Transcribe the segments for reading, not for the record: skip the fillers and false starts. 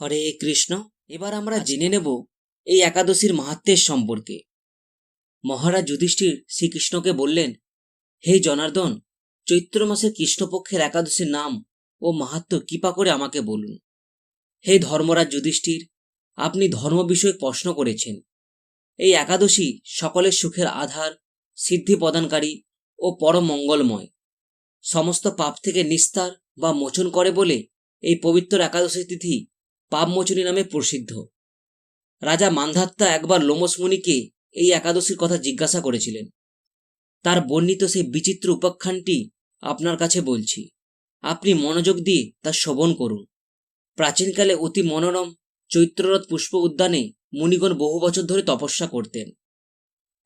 হরে কৃষ্ণ। এবার আমরা জেনে নেব এই একাদশীর মাহাত্ম্যের সম্পর্কে। মহারাজ যুধিষ্ঠির শ্রীকৃষ্ণকে বললেন, হে জনার্দন, চৈত্র মাসের কৃষ্ণপক্ষের একাদশীর নাম ও মাহাত্ম্য কৃপা করে আমাকে বলুন। হে ধর্মরাজ যুধিষ্ঠির, আপনি ধর্ম বিষয়ক প্রশ্ন করেছেন। এই একাদশী সকলের সুখের আধার, সিদ্ধি প্রদানকারী ও পরম মঙ্গলময়, সমস্ত পাপ থেকে নিস্তার বা মোচন করে বলে এই পবিত্র একাদশী তিথি পাপমোচনী নামে প্রসিদ্ধ। রাজা মান্ধাত্তা একবার লোমস মুনিকে এই একাদশীর কথা জিজ্ঞাসা করেছিলেন। তার বর্ণিত সেই বিচিত্র উপাখ্যানটি আপনার কাছে বলছি, আপনি মনোযোগ দিয়ে তা শ্রবণ করুন। প্রাচীনকালে অতি মনোরম চৈত্ররথ পুষ্প উদ্যানে মুনিগণ বহু বছর ধরে তপস্যা করতেন।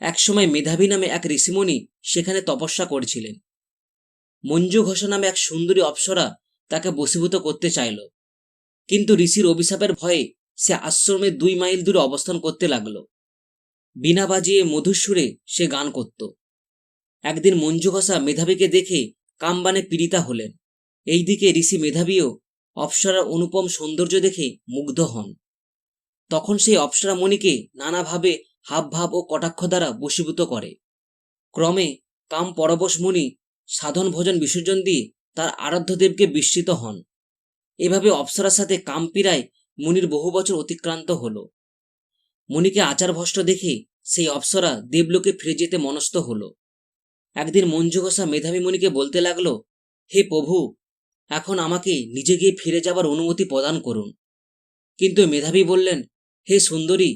একসময় মেধাবী নামে এক ঋষিমুনি সেখানে তপস্যা করেছিলেন। মঞ্জু ঘোষা নামে এক সুন্দরী অপ্সরা তাকে বশীভূত করতে চাইল, কিন্তু ঋষির অভিশাপের ভয়ে সে আশ্রমে 2 মাইল দূরে অবস্থান করতে লাগলো। বীণা বাজিয়ে মধুর সুরে সে গান করত। একদিন মঞ্জু ঘোষা মেধাবীকে দেখে কামবানে পীড়িতা হলেন। এইদিকে ঋষি মেধাবীও অপ্সরার অনুপম সৌন্দর্য দেখে মুগ্ধ হন। তখন সেই অপ্সরা মণিকে নানাভাবে হাবভাব ও কটাক্ষ দ্বারা বশীভূত করে। ক্রমে কাম পরবশ মুনি সাধন ভোজন বিসর্জন দিয়ে তার আরাধ্য দেবকে বিস্মৃত হন। এভাবে অপ্সরার সাথে কামপীড়ায় মুনির বহু বছর অতিক্রান্ত হল। মুনিকে আচারভ্রষ্ট দেখে সেই অপ্সরা দেবলোকে ফিরে যেতে মনস্থ হল। একদিন মঞ্জু ঘোষা মেধাবী মুনিকে বলতে লাগলো, হে প্রভু, এখন আমাকে নিজে গিয়ে ফিরে যাবার অনুমতি প্রদান করুন। কিন্তু মেধাবী বললেন, হে সুন্দরী,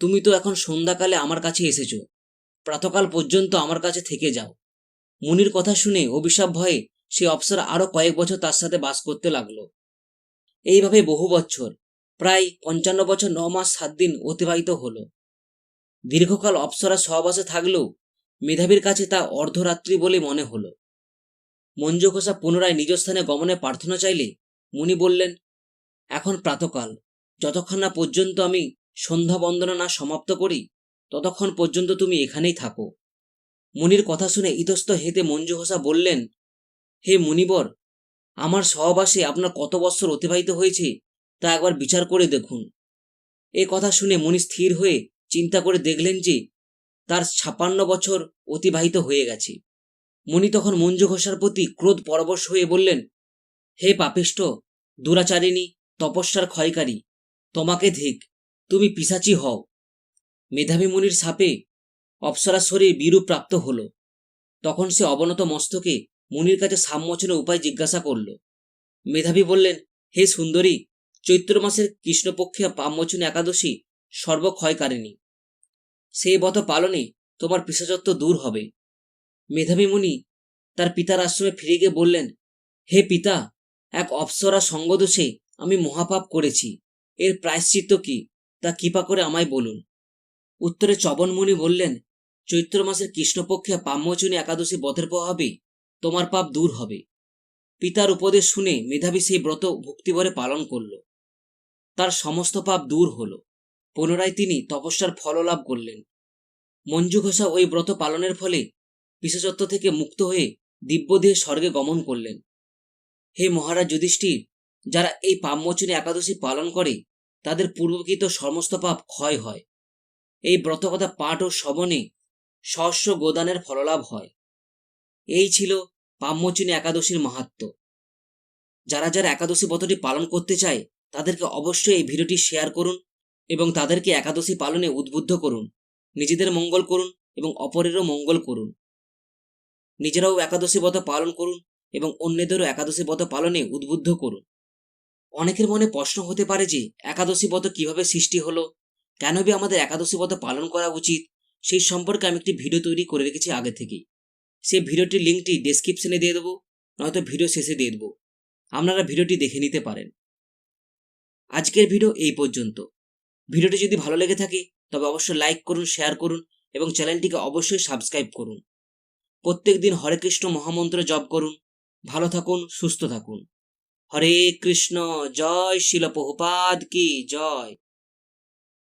তুমি তো এখন সন্ধ্যাকালে আমার কাছে এসেছ, প্রাতকাল পর্যন্ত আমার কাছে থেকে যাও। মুনির কথা শুনে অভিশাপ ভয়ে সে অপ্সরা আরো কয়েক বছর তার সাথে বাস করতে লাগলো। এইভাবে বহু বছর, প্রায় 55 বছর 9 মাস 7 দিন অতিবাহিত হলো। দীর্ঘকাল অপ্সরা সহবাসে থাকলেও মেধাবীর কাছে তা অর্ধরাত্রি বলে মনে হলো। মঞ্জু ঘোষা পুনরায় নিজ স্থানে গমনে প্রার্থনা চাইলে মুনি বললেন, এখন প্রাতকাল, যতক্ষণ না পর্যন্ত আমি সন্ধ্যা বন্দনা না সমাপ্ত করি ততক্ষণ পর্যন্ত তুমি এখানেই থাকো। মুনির কথা শুনে ইতস্ত হেতে মঞ্জু ঘোষা বললেন, হে মুনিবর, আমার সহবাসে আপনার কত বৎসর অতিবাহিত হয়েছে তা একবার বিচার করে দেখুন। এ কথা শুনে মুনি স্থির হয়ে চিন্তা করে দেখলেন যে তার 56 বছর অতিবাহিত হয়ে গেছে। মুনি তখন মঞ্জু ঘোষার প্রতি ক্রোধ পরবশ হয়ে বললেন, হে পাপিষ্ঠ, দুরাচারিণী, তপস্যার ক্ষয়কারী, তোমাকে ধিক, তুমি পিশাচী হও। মেধাবী মুনির শাপে অপ্সরার শরীর বিরূপ প্রাপ্ত হল। তখন সে অবনত মস্তকে মুনির কাছে সাম্মোচনের উপায় জিজ্ঞাসা করল। মেধাবী বললেন, হে সুন্দরী, চৈত্র মাসের কৃষ্ণপক্ষে পাপমোচনী একাদশী সর্বক্ষয়কারিণী। সেই ব্রত পালনে তোমার পিশাচত্ব দূর হবে। মেধাবী মুনি তার পিতার আশ্রমে ফিরে গিয়ে বললেন, হে পিতা, এক অপ্সরা সঙ্গদোষে আমি মহাপাপ করেছি, এর প্রায়শ্চিত্ত কি তা কৃপা করে আমায় বলুন। উত্তরে চবন মুনি বললেন, চৈত্র মাসের কৃষ্ণপক্ষে পাপমোচনী একাদশী ব্রতের প্রভাবে তোমার পাপ দূর হবে। পিতার উপদেশ শুনে মেধাবী সেই ব্রত ভক্তিভরে পালন করল। তার সমস্ত পাপ দূর হল। পুনরায় তিনি তপস্যার ফল লাভ করলেন। মঞ্জু ঘোষা ওই ব্রত পালনের ফলে পিশাচত্ব থেকে মুক্ত হয়ে দিব্যদেহে স্বর্গে গমন করলেন। হে মহারাজ যুধিষ্ঠির, যারা এই পাপমোচনী একাদশী পালন করে তাদের পূর্বকৃত সমস্ত পাপ ক্ষয় হয়। এই ব্রতকথা পাঠ ও শ্রবণে সহস্র গোদানের ফললাভ হয়। এই ছিল পাপমোচনী একাদশীর মাহাত্ম্য। যারা যারা একাদশী ব্রতটি পালন করতে চায় তাদেরকে অবশ্যই এই ভিডিওটি শেয়ার করুন এবং তাদেরকে একাদশী পালনে উদ্বুদ্ধ করুন। নিজেদের মঙ্গল করুন এবং অপরেরও মঙ্গল করুন। নিজেরাও একাদশী ব্রত পালন করুন এবং অন্যদেরও একাদশী ব্রত পালনে উদ্বুদ্ধ করুন। অনেকের মনে প্রশ্ন হতে পারে যে একাদশী ব্রত কিভাবে সৃষ্টি হলো, কেন আমাদের একাদশী ব্রত পালন করা উচিত, সেই সম্পর্কে আমি একটি ভিডিও তৈরি করে রেখেছি আগে থেকেই। সেই ভিডিওটির লিঙ্কটি ডেসক্রিপশনে দিয়ে দেবো, নয়তো ভিডিও শেষে দিয়ে দেবো, আপনারা ভিডিওটি দেখে নিতে পারেন। আজকের ভিডিও এই পর্যন্ত। ভিডিওটি যদি ভালো লেগে থাকে তবে অবশ্যই লাইক করুন, শেয়ার করুন এবং চ্যানেলটিকে অবশ্যই সাবস্ক্রাইব করুন। প্রত্যেক দিন হরে কৃষ্ণ মহামন্ত্র জপ করুন। ভালো থাকুন, সুস্থ থাকুন। হরে কৃষ্ণ। জয় শিল প্রভুপাদ কি জয়।